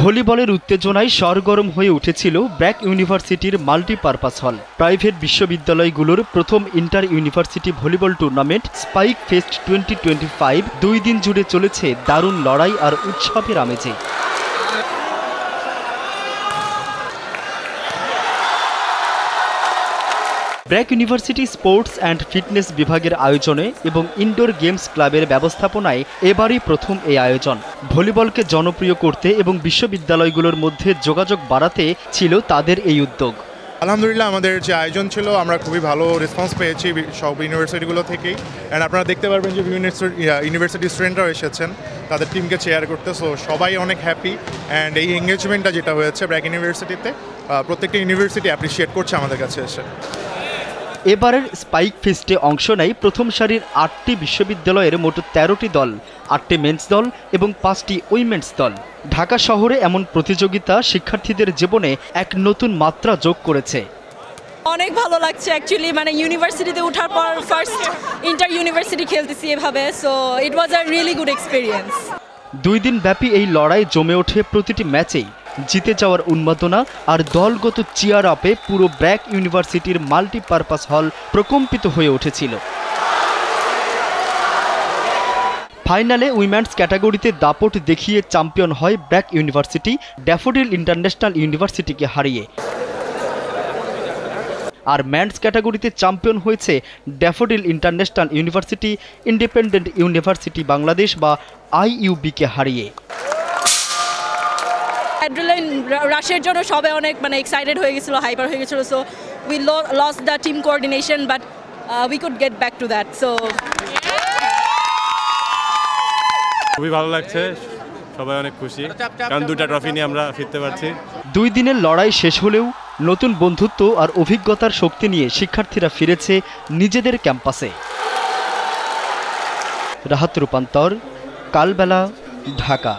ভলিবলের উত্তেজনায় সরগরম হয়ে উঠেছিল ব্র্যাক ইউনিভার্সিটির মাল্টিপারপাস হল। প্রাইভেট বিশ্ববিদ্যালয়গুলোর প্রথম inter university volleyball tournament spike fest 2025 2 দিন জুড়ে চলেছে দারুণ লড়াই আর উৎসবের আমেজে। BRAC university sports and fitness বিভাগের আয়োজনে এবং ইনডোর গেমস ক্লাবের ব্যবস্থাপনায় এবারই প্রথম এই আয়োজন। ভলিবলকে জনপ্রিয় করতে এবং বিশ্ববিদ্যালয়গুলোর মধ্যে যোগাযোগ বাড়াতে ছিল তাদের এই উদ্যোগ। আলহামদুলিল্লাহ, আমাদের যে আয়োজন ছিল আমরা খুবই ভালো রেসপন্স পেয়েছি সব ইউনিভার্সিটিগুলো থেকেই। অ্যান্ড আপনারা দেখতে পারবেন যে বিভিন্ন ইউনিভার্সিটি স্টুডেন্টরাও এসেছেন তাদের টিমকে চেয়ার করতে। সো সবাই অনেক হ্যাপি। অ্যান্ড এই এঙ্গেজমেন্টটা যেটা হয়েছে ব্র্যাক ইউনিভার্সিটিতে, প্রত্যেকটা ইউনিভার্সিটি অ্যাপ্রিসিয়েট করছে আমাদের কাছে এসে। এবারের স্পাইক ফেস্টে অংশ নেয় প্রথম সারির 8টি বিশ্ববিদ্যালয়ের মোট 13টি দল, 8টি মেন্স দল এবং 5টি উইমেন্স দল। ঢাকা শহরে এমন প্রতিযোগিতা শিক্ষার্থীদের জীবনে এক নতুন মাত্রা যোগ করেছে। অনেক ভালো লাগছে অ্যাকচুয়ালি, মানে ইউনিভার্সিটিতে ওঠার পর ফার্স্ট ইন্টার ইউনিভার্সিটি খেলতেছি এভাবে। So it was a really good experience. 2 দিন ব্যাপী এই লড়াই জমে ওঠে প্রতিটি ম্যাচেই। জিতে যাওয়ার উন্মাদনা আর দলগত চিয়ার আপে পুরো ব্র্যাক ইউনিভার্সিটির মাল্টিপারপাস হল প্রকম্পিত হয়ে উঠেছিল। ফাইনালে উইমেন্স ক্যাটাগরিতে দাপট দেখিয়ে চ্যাম্পিয়ন হয় ব্র্যাক ইউনিভার্সিটি ড্যাফোডিল ইন্টারন্যাশনাল ইউনিভার্সিটিকে হারিয়ে। আর মেন্স ক্যাটাগরিতে চ্যাম্পিয়ন হয়েছে daffodil international university independent university Bangladesh বা IUB-কে হারিয়ে। অ্যাড্রিনালিন রাশের জন্য সবাই অনেক এক্সাইটেড হয়ে গেছিল, হাইপার হয়ে গেছিল। So we lost the team coordination, but we could get back to that. So খুবই ভালো লাগছে, সবাই অনেক খুশি, কারণ 2টা ট্রফি নিয়ে আমরা ফিরতে পারছি। 2 দিনের লড়াই শেষ হলেও নতুন বন্ধুত্ব আর অভিজ্ঞতার শক্তি নিয়ে শিক্ষার্থীরা ফিরেছে নিজেদের ক্যাম্পাসে। রাহাত রূপান্তর, কালবেলা, ঢাকা।